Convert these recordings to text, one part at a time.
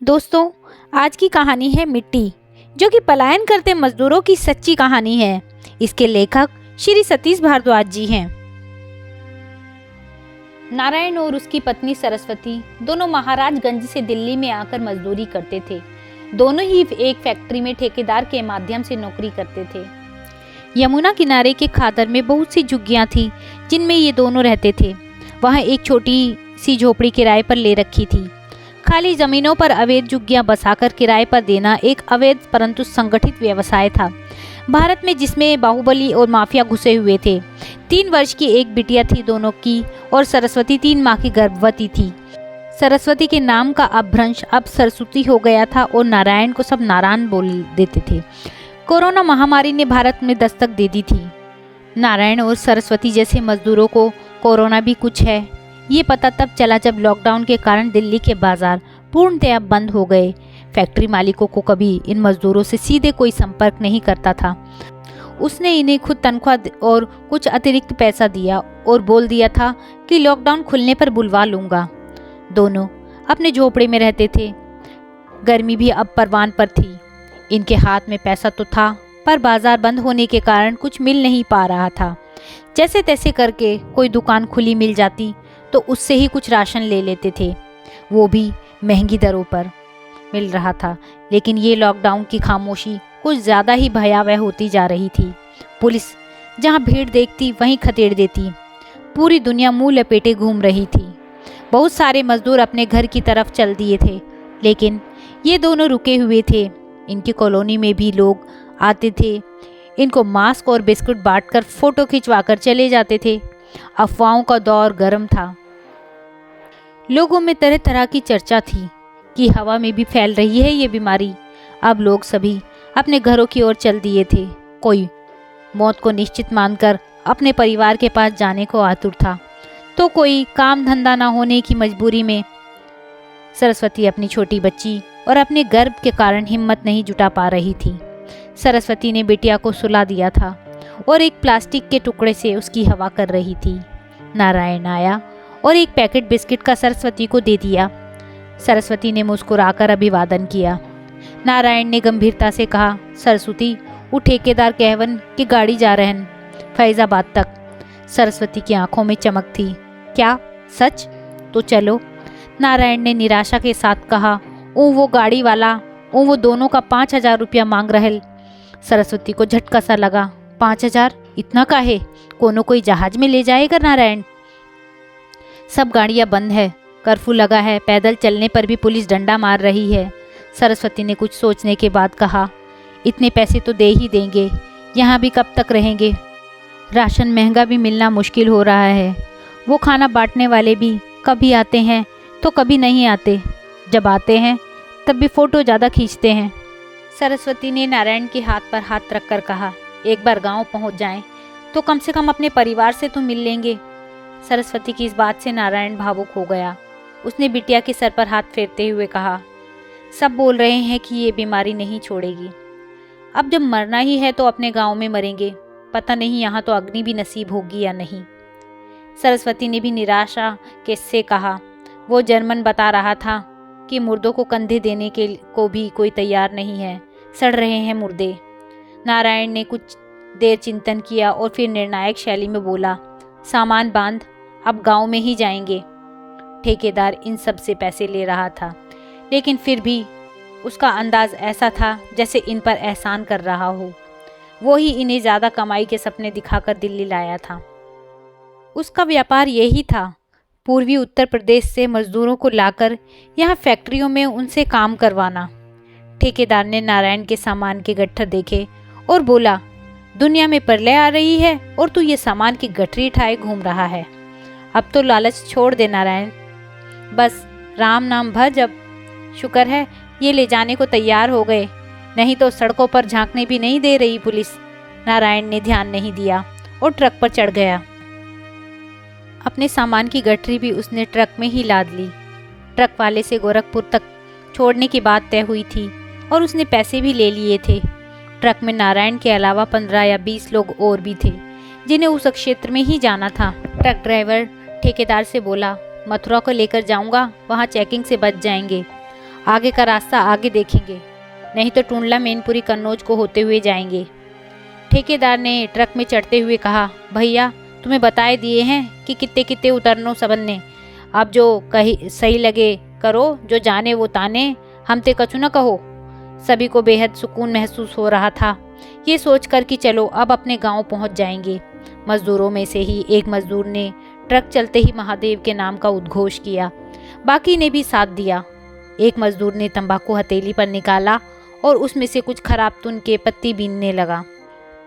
दोस्तों, आज की कहानी है मिट्टी, जो कि पलायन करते मजदूरों की सच्ची कहानी है। इसके लेखक श्री सतीश भारद्वाज जी हैं। नारायण और उसकी पत्नी सरस्वती दोनों महाराजगंज से दिल्ली में आकर मजदूरी करते थे। दोनों ही एक फैक्ट्री में ठेकेदार के माध्यम से नौकरी करते थे। यमुना किनारे के खातर में बहुत सी झुग्गियां थी जिनमें ये दोनों रहते थे। वहाँ एक छोटी सी झोपड़ी किराए पर ले रखी थी। खाली जमीनों पर अवैध झुग्गियां बसाकर किराए पर देना एक अवैध परंतु संगठित व्यवसाय था भारत में, जिसमें बाहुबली और माफिया घुसे हुए थे। 3 वर्ष की एक बिटिया थी दोनों की, और सरस्वती 3 माह की गर्भवती थी। सरस्वती के नाम का अपभ्रंश अब सरस्वती हो गया था और नारायण को सब नारायण बोल देते थे। कोरोना महामारी ने भारत में दस्तक दे दी थी। नारायण और सरस्वती जैसे मजदूरों को कोरोना भी कुछ है, ये पता तब चला जब लॉकडाउन के कारण दिल्ली के बाजार पूर्णतया बंद हो गए। फैक्ट्री मालिकों को कभी इन मजदूरों से सीधे कोई संपर्क नहीं करता था। उसने इन्हें खुद तनख्वाह और कुछ अतिरिक्त पैसा दिया और बोल दिया था कि लॉकडाउन खुलने पर बुलवा लूँगा। दोनों अपने झोपड़े में रहते थे। गर्मी भी अब परवान पर थी। इनके हाथ में पैसा तो था, पर बाजार बंद होने के कारण कुछ मिल नहीं पा रहा था। जैसे तैसे करके कोई दुकान खुली मिल जाती तो उससे ही कुछ राशन ले लेते थे, वो भी महंगी दरों पर मिल रहा था। लेकिन ये लॉकडाउन की खामोशी कुछ ज़्यादा ही भयावह होती जा रही थी। पुलिस जहाँ भीड़ देखती वहीं खदेड़ देती। पूरी दुनिया मुंह लपेटे घूम रही थी। बहुत सारे मजदूर अपने घर की तरफ चल दिए थे, लेकिन ये दोनों रुके हुए थे। इनकी कॉलोनी में भी लोग आते थे, इनको मास्क और बिस्कुट बांटकर फोटो खिंचवाकर चले जाते थे। अफवाहों का दौर गर्म था। लोगों में तरह तरह की चर्चा थी कि हवा में भी फैल रही है ये बीमारी। अब लोग सभी अपने घरों की ओर चल दिए थे। कोई मौत को निश्चित मानकर अपने परिवार के पास जाने को आतुर था, तो कोई काम धंधा ना होने की मजबूरी में। सरस्वती अपनी छोटी बच्ची और अपने गर्भ के कारण हिम्मत नहीं जुटा पा रही थी। सरस्वती ने बिटिया को सुला दिया था और एक प्लास्टिक के टुकड़े से उसकी हवा कर रही थी। नारायण आया और एक पैकेट बिस्किट का सरस्वती को दे दिया। सरस्वती ने मुस्कुराकर अभिवादन किया। नारायण ने गंभीरता से कहा, सरस्वती वो ठेकेदार कहवन की गाड़ी जा रहन फैजाबाद तक। सरस्वती की आंखों में चमक थी। क्या सच? तो चलो। नारायण ने निराशा के साथ कहा, वो गाड़ी वाला वो दोनों का 5,000 रुपया मांग रहल। सरस्वती को झटका सा लगा। 5,000? इतना काहे? कोनो कोई जहाज में ले जाएगा नारायण? सब गाड़ियां बंद है, कर्फ्यू लगा है, पैदल चलने पर भी पुलिस डंडा मार रही है। सरस्वती ने कुछ सोचने के बाद कहा, इतने पैसे तो दे ही देंगे, यहाँ भी कब तक रहेंगे? राशन महंगा भी मिलना मुश्किल हो रहा है। वो खाना बांटने वाले भी कभी आते हैं तो कभी नहीं आते। जब आते हैं तब भी फ़ोटो ज़्यादा खींचते हैं। सरस्वती ने नारायण के हाथ पर हाथ रखकर कहा, एक बार गांव पहुंच जाएं तो कम से कम अपने परिवार से तो मिल लेंगे। सरस्वती की इस बात से नारायण भावुक हो गया। उसने बिटिया के सर पर हाथ फेरते हुए कहा, सब बोल रहे हैं कि ये बीमारी नहीं छोड़ेगी। अब जब मरना ही है तो अपने गांव में मरेंगे। पता नहीं यहाँ तो अग्नि भी नसीब होगी या नहीं। सरस्वती ने भी निराशा के से कहा, वो जर्मन बता रहा था कि मुर्दों को कंधे देने के को भी कोई तैयार नहीं है, सड़ रहे हैं मुर्दे। नारायण ने कुछ देर चिंतन किया और फिर निर्णायक शैली में बोला, सामान बांध, अब गांव में ही जाएंगे। ठेकेदार इन सब से पैसे ले रहा था, लेकिन फिर भी उसका अंदाज ऐसा था जैसे इन पर एहसान कर रहा हो। वो ही इन्हें ज़्यादा कमाई के सपने दिखाकर दिल्ली लाया था। उसका व्यापार यही था, पूर्वी उत्तर प्रदेश से मजदूरों को लाकर यहाँ फैक्ट्रियों में उनसे काम करवाना। ठेकेदार ने नारायण के सामान के गट्ठर देखे और बोला, दुनिया में प्रलय आ रही है और तू ये सामान की गठरी उठाए घूम रहा है। अब तो लालच छोड़ दे नारायण, बस राम नाम भर जब। शुक्र है ये ले जाने को तैयार हो गए, नहीं तो सड़कों पर झांकने भी नहीं दे रही पुलिस। नारायण ने ध्यान नहीं दिया और ट्रक पर चढ़ गया। अपने सामान की गठरी भी उसने ट्रक में ही लाद ली। ट्रक वाले से गोरखपुर तक छोड़ने की बात तय हुई थी और उसने पैसे भी ले लिए थे। ट्रक में नारायण के अलावा 15 या 20 लोग और भी थे जिन्हें उस क्षेत्र में ही जाना था। ट्रक ड्राइवर ठेकेदार से बोला, मथुरा को लेकर जाऊंगा, वहाँ चेकिंग से बच जाएंगे। आगे का रास्ता आगे देखेंगे, नहीं तो टूंडला मैनपुरी कन्नौज को होते हुए जाएंगे। ठेकेदार ने ट्रक में चढ़ते हुए कहा, भैया तुम्हें बताए दिए हैं कि कित्ते कित्ते उतरनो सबन्ने, अब जो कही सही लगे करो, जो जाने वो ताने, हम ते कछु न कहो। सभी को बेहद सुकून महसूस हो रहा था, ये सोचकर कि चलो अब अपने गांव पहुंच जाएंगे। मजदूरों में से ही एक मजदूर ने ट्रक चलते ही महादेव के नाम का उद्घोष किया, बाकी ने भी साथ दिया। एक मजदूर ने तंबाकू हथेली पर निकाला और उसमें से कुछ खराब तुन के पत्ती बीनने लगा।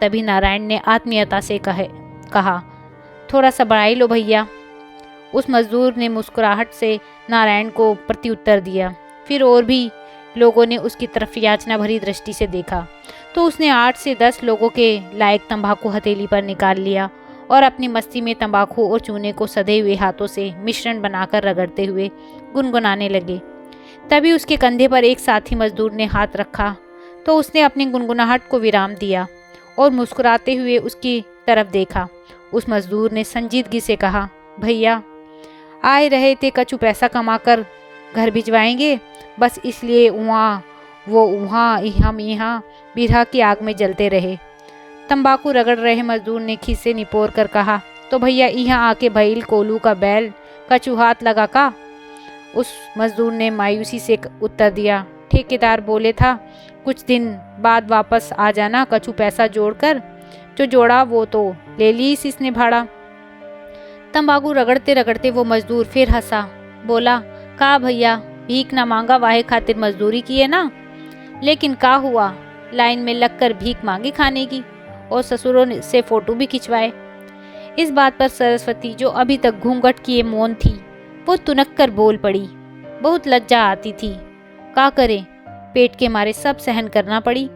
तभी नारायण ने आत्मीयता से कहा, थोड़ा सा बढ़ाई लो भैया। उस मजदूर ने मुस्कुराहट से नारायण को प्रत्युत्तर दिया। फिर और भी लोगों ने उसकी तरफ याचना भरी दृष्टि से देखा तो उसने 8 से 10 लोगों के लायक तंबाकू हथेली पर निकाल लिया और अपनी मस्ती में तंबाकू और चूने को सधे हुए हाथों से मिश्रण बनाकर रगड़ते हुए गुनगुनाने लगे। तभी उसके कंधे पर एक साथी मजदूर ने हाथ रखा तो उसने अपनी गुनगुनाहट को विराम दिया और मुस्कुराते हुए उसकी तरफ देखा। उस मजदूर ने संजीदगी से कहा, भैया आए रहे थे कछु पैसा कमाकर घर भिजवाएंगे, बस इसलिए वहाँ हम यहाँ बिरहा की आग में जलते रहे। तंबाकू रगड़ रहे मजदूर ने खीसे निपोर कर कहा, तो भैया यहाँ आके भैल कोलू का बैल कछु हाथ लगा का। उस मजदूर ने मायूसी से उत्तर दिया, ठेकेदार बोले था कुछ दिन बाद वापस आ जाना कछु पैसा जोड़कर, जो जोड़ा वो तो ले ली इसने भाड़ा। तंबाकू रगड़ते रगड़ते वो मजदूर फिर हंसा, बोला, का भैया भीख ना मांगा वाहे खातिर मजदूरी की है ना, लेकिन का हुआ लाइन में लगकर भीख मांगी खाने की और ससुरों से फोटो भी खिंचवाए। इस बात पर सरस्वती जो अभी तक घूंघट किए मौन थी वो तुनक कर बोल पड़ी। बहुत लज्जा आती थी, का करे, पेट के मारे सब सहन करना पड़ी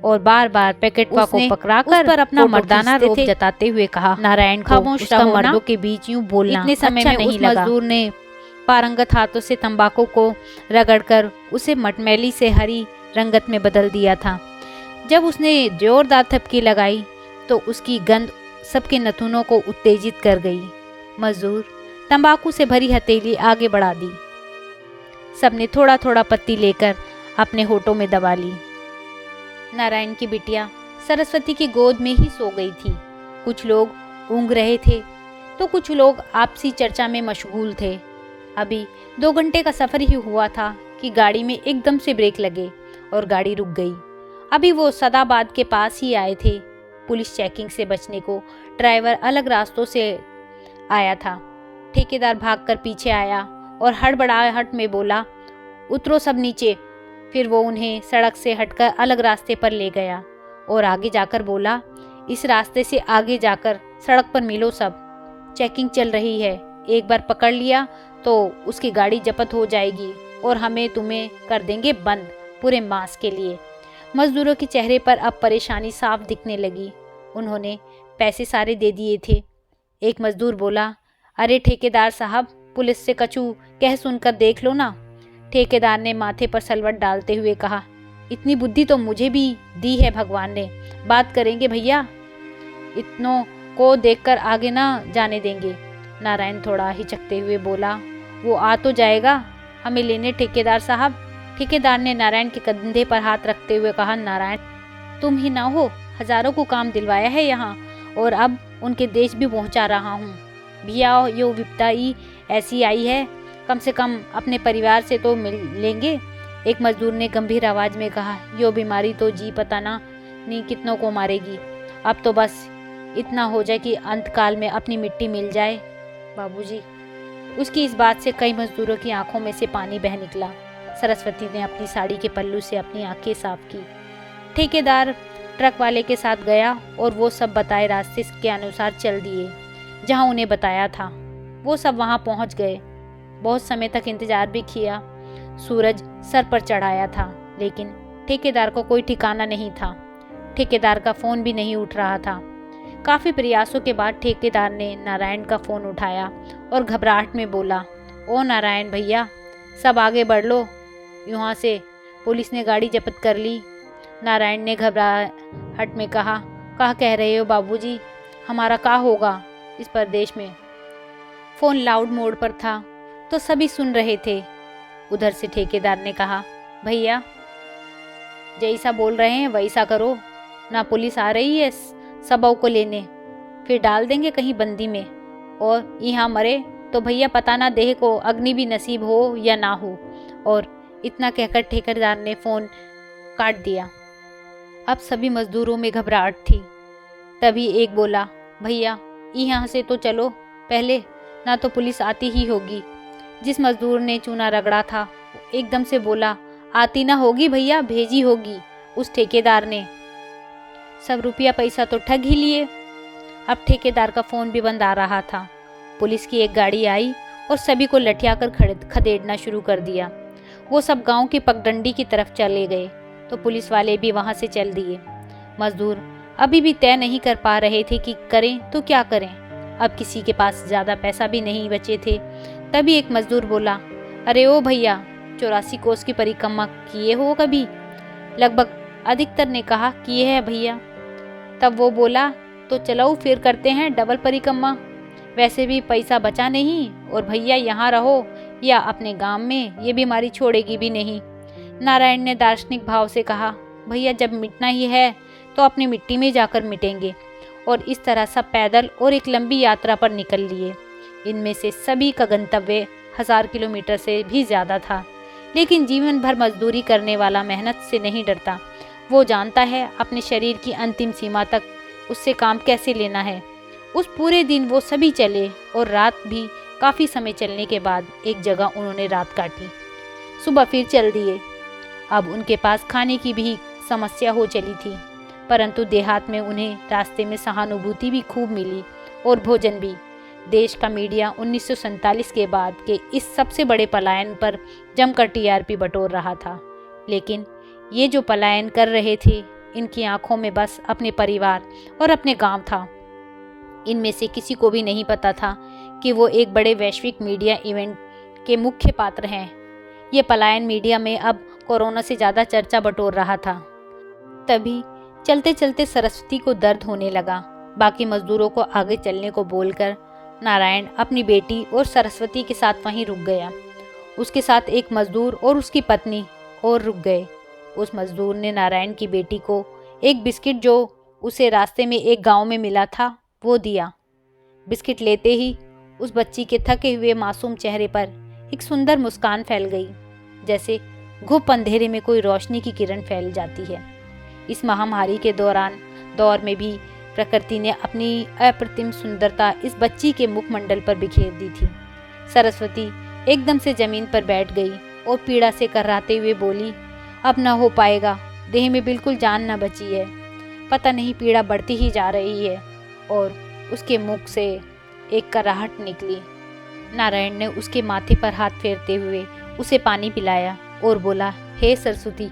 और बार बार पैकेटवा को पकड़ाकर पर अपना मर्दाना रोब जताते हुए कहा, नारायण खामोश रहो, मर्दों के बीच यूं बोलना इतने समय में नहीं लगा। मजदूर ने पारंगत हाथों से तंबाकू को रगड़कर उसे मटमैली से हरी रंगत में बदल दिया था। जब उसने जोरदार थपकी लगाई तो उसकी गंध सबके नथुनों को उत्तेजित कर गई। मजदूर तंबाकू से भरी हथेली आगे बढ़ा दी। सबने थोड़ा थोड़ा पत्ती लेकर अपने होठों में दबा ली। नारायण की बिटिया सरस्वती की गोद में ही सो गई थी। कुछ लोग ऊँग रहे थे तो कुछ लोग आपसी चर्चा में मशगूल थे। अभी 2 घंटे का सफर ही हुआ था कि गाड़ी में एकदम से ब्रेक लगे और गाड़ी रुक गई। अभी वो सदाबाद के पास ही आए थे। पुलिस चेकिंग से बचने को ड्राइवर अलग रास्तों से आया था। ठेकेदार भागकर पीछे आया और हड़बड़ाहट में बोला, उतरो सब नीचे। फिर वो उन्हें सड़क से हटकर अलग रास्ते पर ले गया और आगे जाकर बोला, इस रास्ते से आगे जाकर सड़क पर मिलो सब, चेकिंग चल रही है, एक बार पकड़ लिया तो उसकी गाड़ी जब्त हो जाएगी और हमें तुम्हें कर देंगे बंद पूरे मास के लिए। मजदूरों के चेहरे पर अब परेशानी साफ दिखने लगी। उन्होंने पैसे सारे दे दिए थे। एक मजदूर बोला, अरे ठेकेदार साहब, पुलिस से कछु कह सुनकर देख लो ना। ठेकेदार ने माथे पर सलवट डालते हुए कहा, इतनी बुद्धि तो मुझे भी दी है भगवान ने, बात करेंगे भैया, इतनों को देखकर आगे ना जाने देंगे। नारायण थोड़ा हिचकते हुए बोला, वो आ तो जाएगा हमें लेने ठेकेदार साहब। ठेकेदार ने नारायण के कंधे पर हाथ रखते हुए कहा, नारायण तुम ही ना हो, हजारों को काम दिलवाया है यहाँ और अब उनके देश भी पहुँचा रहा हूँ। भैया यो विपदा ही ऐसी आई है, कम से कम अपने परिवार से तो मिल लेंगे। एक मजदूर ने गंभीर आवाज में कहा, यो बीमारी तो जी पता ना नहीं कितनों को मारेगी। अब तो बस इतना हो जाए कि अंतकाल में अपनी मिट्टी मिल जाए बाबूजी। उसकी इस बात से कई मजदूरों की आंखों में से पानी बह निकला। सरस्वती ने अपनी साड़ी के पल्लू से अपनी आंखें साफ की। ठेकेदार ट्रक वाले के साथ गया और वो सब बताए रास्ते के अनुसार चल दिए जहां उन्हें बताया था। वो सब वहां पहुंच गए। बहुत समय तक इंतजार भी किया। सूरज सर पर चढ़ाया था लेकिन ठेकेदार को कोई ठिकाना नहीं था। ठेकेदार का फोन भी नहीं उठ रहा था। काफी प्रयासों के बाद ठेकेदार ने नारायण का फोन उठाया और घबराहट में बोला, ओ नारायण भैया, सब आगे बढ़ लो, यहाँ से पुलिस ने गाड़ी जब्त कर ली। नारायण ने घबराहट में कहा, क्या कह रहे हो बाबूजी, हमारा क्या होगा इस प्रदेश में। फोन लाउड मोड पर था तो सभी सुन रहे थे। उधर से ठेकेदार ने कहा, भैया जैसा बोल रहे हैं वैसा करो, ना पुलिस आ रही है सबों को लेने, फिर डाल देंगे कहीं बंदी में, और यहाँ मरे तो भैया पता ना देह को अग्नि भी नसीब हो या ना हो। और इतना कहकर ठेकेदार ने फ़ोन काट दिया। अब सभी मजदूरों में घबराहट थी। तभी एक बोला, भैया यहाँ से तो चलो पहले, ना तो पुलिस आती ही होगी। जिस मजदूर ने चूना रगड़ा था एकदम से बोला, आती ना होगी भैया, भेजी होगी उस ठेकेदार ने, सब रुपया पैसा तो ठग ही लिए। अब ठेकेदार का फ़ोन भी बंद आ रहा था। पुलिस की एक गाड़ी आई और सभी को लठियाकर खदेड़ना शुरू कर दिया। वो सब गांव की पगडंडी की तरफ चले गए तो पुलिस वाले भी वहां से चल दिए। मजदूर अभी भी तय नहीं कर पा रहे थे कि करें तो क्या करें। अब किसी के पास ज़्यादा पैसा भी नहीं बचे थे। तभी एक मजदूर बोला, अरे ओ भैया, 84 कोस की परिक्रमा किए हो कभी? लगभग अधिकतर ने कहा किए है भैया। तब वो बोला, तो चलो फिर करते हैं डबल परिक्रमा, वैसे भी पैसा बचा नहीं, और भैया यहाँ रहो या अपने गांव में, ये बीमारी छोड़ेगी भी नहीं। नारायण ने दार्शनिक भाव से कहा, भैया जब मिटना ही है तो अपनी मिट्टी में जाकर मिटेंगे। और इस तरह सब पैदल और एक लंबी यात्रा पर निकल लिए। इनमें से सभी का गंतव्य 1000 किलोमीटर से भी ज़्यादा था। लेकिन जीवन भर मजदूरी करने वाला मेहनत से नहीं डरता। वो जानता है अपने शरीर की अंतिम सीमा तक उससे काम कैसे लेना है। उस पूरे दिन वो सभी चले और रात भी काफ़ी समय चलने के बाद एक जगह उन्होंने रात काटी। सुबह फिर चल दिए। अब उनके पास खाने की भी समस्या हो चली थी, परंतु देहात में उन्हें रास्ते में सहानुभूति भी खूब मिली और भोजन भी। देश का मीडिया 1947 के बाद के इस सबसे बड़े पलायन पर जमकर टीआरपी बटोर रहा था। लेकिन ये जो पलायन कर रहे थे, इनकी आंखों में बस अपने परिवार और अपने गांव था। इनमें से किसी को भी नहीं पता था कि वो एक बड़े वैश्विक मीडिया इवेंट के मुख्य पात्र हैं। ये पलायन मीडिया में अब कोरोना से ज़्यादा चर्चा बटोर रहा था। तभी चलते चलते सरस्वती को दर्द होने लगा। बाकी मजदूरों को आगे चलने को बोलकर नारायण अपनी बेटी और सरस्वती के साथ वहीं रुक गया। उसके साथ एक मजदूर और उसकी पत्नी और रुक गए। उस मजदूर ने नारायण की बेटी को एक बिस्किट जो उसे रास्ते में एक गांव में मिला था वो दिया। बिस्किट लेते ही उस बच्ची के थके हुए मासूम चेहरे पर एक सुंदर मुस्कान फैल गई, जैसे घुप अंधेरे में कोई रोशनी की किरण फैल जाती है। इस महामारी के दौर में भी प्रकृति ने अपनी अप्रतिम सुंदरता इस बच्ची के मुखमंडल पर बिखेर दी थी। सरस्वती एकदम से जमीन पर बैठ गई और पीड़ा से कर्राते हुए बोली, अब ना हो पाएगा, देह में बिल्कुल जान न बची है। पता नहीं पीड़ा बढ़ती ही जा रही है। और उसके मुख से एक कराहट निकली। नारायण ने उसके माथे पर हाथ फेरते हुए उसे पानी पिलाया और बोला, हे सरस्वती,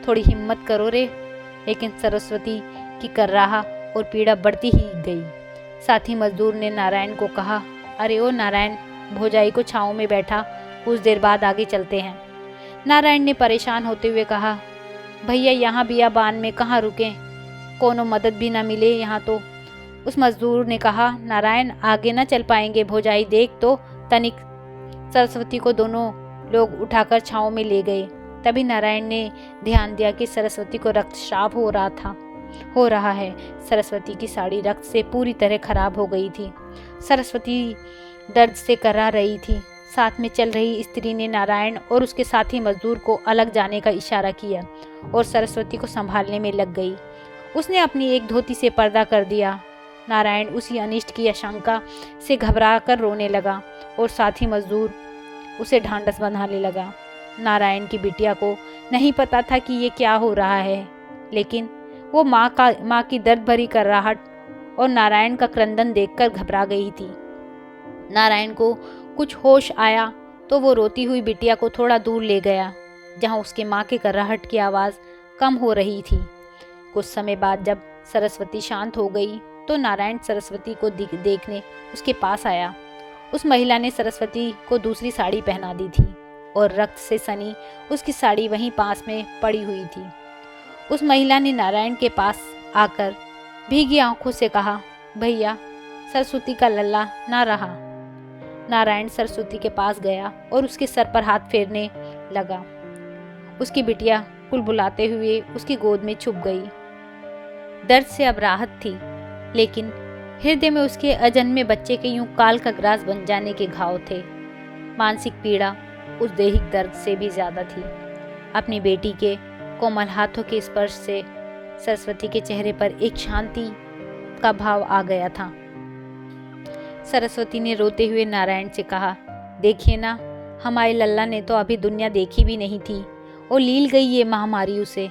थोड़ी हिम्मत करो रे। लेकिन सरस्वती की कर्राहा और पीड़ा बढ़ती ही गई। साथी मजदूर ने नारायण को कहा, अरे ओ नारायण, भौजाई को छाँव में बैठा, कुछ देर बाद आगे चलते हैं। नारायण ने परेशान होते हुए कहा, भैया यहाँ बियाबान में कहाँ रुकें, कोनो मदद भी ना मिले यहाँ तो। उस मजदूर ने कहा, नारायण आगे ना चल पाएंगे, भौजाई देख तो तनिक। सरस्वती को दोनों लोग उठाकर छाँव में ले गए। तभी नारायण ने ध्यान दिया कि सरस्वती को रक्तस्राव हो रहा है। सरस्वती की साड़ी रक्त से पूरी तरह खराब हो गई थी। सरस्वती दर्द से कर्रा रही थी। साथ में चल रही स्त्री ने नारायण और उसके साथी मजदूर को अलग जाने का इशारा किया और सरस्वती को संभालने में लग गई। उसने अपनी एक धोती से पर्दा कर दिया। नारायण उसी अनिष्ट की आशंका से घबरा कर रोने लगा और साथी मजदूर उसे ढांढस बंधाने लगा। नारायण की बिटिया को नहीं पता था कि ये क्या हो रहा है, लेकिन वो माँ की दर्द भरी कर्राहट और नारायण का क्रंदन देखकर घबरा गई थी। नारायण को कुछ होश आया तो वो रोती हुई बिटिया को थोड़ा दूर ले गया, जहाँ उसके माँ के कर्राहट की आवाज़ कम हो रही थी। कुछ समय बाद जब सरस्वती शांत हो गई तो नारायण सरस्वती को देखने उसके पास आया। उस महिला ने सरस्वती को दूसरी साड़ी पहना दी थी और रक्त से सनी उसकी साड़ी वहीं पास में पड़ी हुई थी। उस महिला ने नारायण के पास आकर भीगी आंखों से कहा, भैया सरस्वती का लल्ला ना रहा। नारायण सरस्वती के पास गया और उसके सर पर हाथ फेरने लगा। उसकी बिटिया बुलबुलाते हुए उसकी गोद में छुप गई। दर्द से अब राहत थी, लेकिन हृदय में उसके अजन्मे बच्चे के यूं काल का ग्रास बन जाने के घाव थे। मानसिक पीड़ा उस दैहिक दर्द से भी ज्यादा थी। अपनी बेटी के कोमल हाथों के स्पर्श से सरस्वती के चेहरे पर एक शांति का भाव आ गया था। सरस्वती ने रोते हुए नारायण से कहा, देखिए ना, हमारे लल्ला ने तो अभी दुनिया देखी भी नहीं थी और लील गई ये महामारी उसे।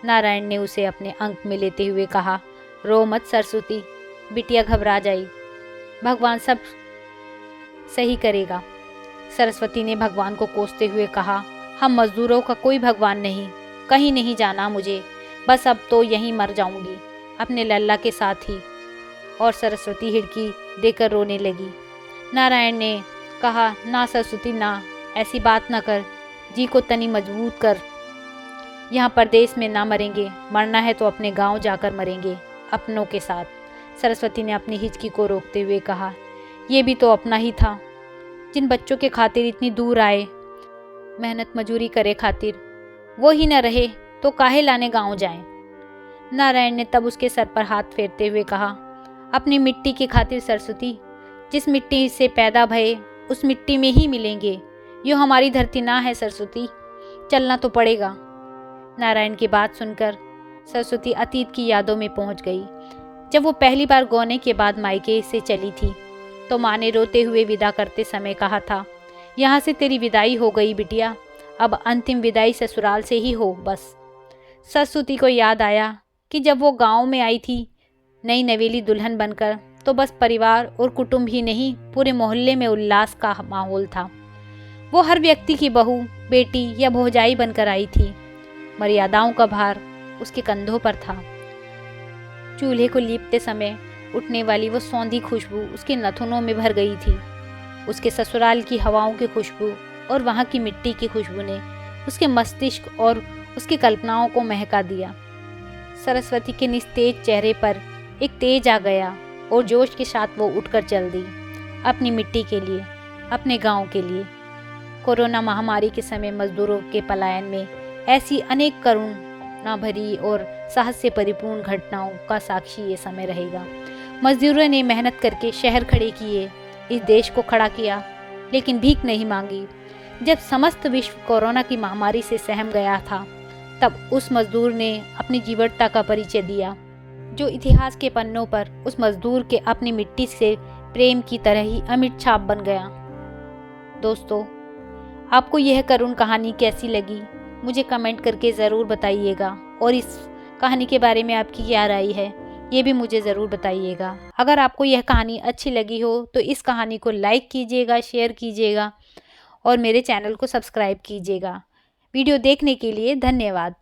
नारायण ने उसे अपने अंक में लेते हुए कहा, रो मत सरस्वती, बिटिया घबरा जाई, भगवान सब सही करेगा। सरस्वती ने भगवान को कोसते हुए कहा, हम मजदूरों का कोई भगवान नहीं, कहीं नहीं जाना मुझे, बस अब तो यहीं मर जाऊंगी अपने लल्ला के साथ ही। और सरस्वती हिड़की देकर रोने लगी। नारायण ने कहा, ना सरस्वती ना, ऐसी बात ना कर, जी को तनी मजबूत कर, यहाँ परदेश में ना मरेंगे, मरना है तो अपने गांव जाकर मरेंगे, अपनों के साथ। सरस्वती ने अपनी हिचकी को रोकते हुए कहा, ये भी तो अपना ही था, जिन बच्चों के खातिर इतनी दूर आए, मेहनत मजूरी करे खातिर, वो ही न रहे तो काहे लाने गांव जाएं। नारायण ने तब उसके सर पर हाथ फेरते हुए कहा, अपनी मिट्टी की खातिर सरस्वती, जिस मिट्टी से पैदा भये उस मिट्टी में ही मिलेंगे, यो हमारी धरती ना है सरस्वती, चलना तो पड़ेगा। नारायण की बात सुनकर सरस्वती अतीत की यादों में पहुंच गई। जब वो पहली बार गौने के बाद मायके से चली थी तो माँ ने रोते हुए विदा करते समय कहा था, यहाँ से तेरी विदाई हो गई बिटिया, अब अंतिम विदाई ससुराल से ही हो बस। सरस्वती को याद आया कि जब वो गांव में आई थी नई नवेली दुल्हन बनकर, तो बस परिवार और कुटुंब ही नहीं, पूरे मोहल्ले में उल्लास का माहौल था। वो हर व्यक्ति की बहू, बेटी या भौजाई बनकर आई थी। मर्यादाओं का भार उसके कंधों पर था। चूल्हे को लीपते समय उठने वाली वो सौंधी खुशबू उसके नथुनों में भर गई थी। उसके ससुराल की हवाओं की खुशबू और वहाँ की मिट्टी की खुशबू ने उसके मस्तिष्क और उसकी कल्पनाओं को महका दिया। सरस्वती के निस्तेज चेहरे पर एक तेज आ गया और जोश के साथ वो उठकर चल दी, अपनी मिट्टी के लिए, अपने गांव के लिए। कोरोना महामारी के समय मजदूरों के पलायन में ऐसी अनेक करुणा भरी और साहस से परिपूर्ण घटनाओं का साक्षी ये समय रहेगा। मजदूरों ने मेहनत करके शहर खड़े किए, इस देश को खड़ा किया, लेकिन भीख नहीं मांगी। जब समस्त विश्व कोरोना की महामारी से सहम गया था, तब उस मजदूर ने अपनी जीवटता का परिचय दिया, जो इतिहास के पन्नों पर उस मजदूर के अपनी मिट्टी से प्रेम की तरह ही अमिट छाप बन गया। दोस्तों, आपको यह करुण कहानी कैसी लगी मुझे कमेंट करके ज़रूर बताइएगा, और इस कहानी के बारे में आपकी क्या राय है ये भी मुझे ज़रूर बताइएगा। अगर आपको यह कहानी अच्छी लगी हो तो इस कहानी को लाइक कीजिएगा, शेयर कीजिएगा और मेरे चैनल को सब्सक्राइब कीजिएगा। वीडियो देखने के लिए धन्यवाद।